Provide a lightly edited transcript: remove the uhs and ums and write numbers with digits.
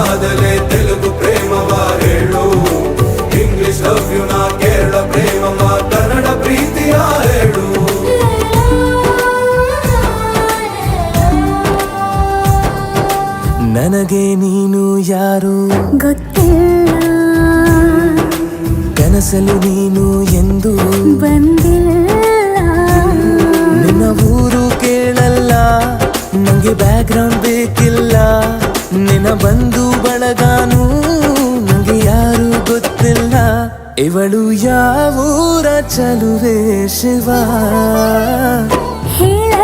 ಆದಲೆ ತೆಲುಗು ಪ್ರೇಮವ ಹೇಳು, English love you ನಾ ಕೇರಳ ಪ್ರೇಮವ ಕನ್ನಡ ಪ್ರೀತಿಯ ಹೇಳು. ನನಗೆ ನೀನು ಯಾರು ಗೊತ್ತಿಲ್ಲ, ಕನಸಲು ನೀನು ಎಂದು ಬಂದಿಲ್ಲ. ನಿನ್ನ ಊರು ಕೇಳಲ್ಲ, ನಂಗೆ ಬ್ಯಾಕ್ ಗ್ರೌಂಡ್ ಬೇಕಿಲ್ಲ. ನಿನ್ನ ಬಂಧು ಬಳಗಾನು ನಂಗೆ ಯಾರು ಗೊತ್ತಿಲ್ಲ. ಇವಳು ಯಾವೂರ ಚಲುವೆ ಶಿವ ಹೇಳ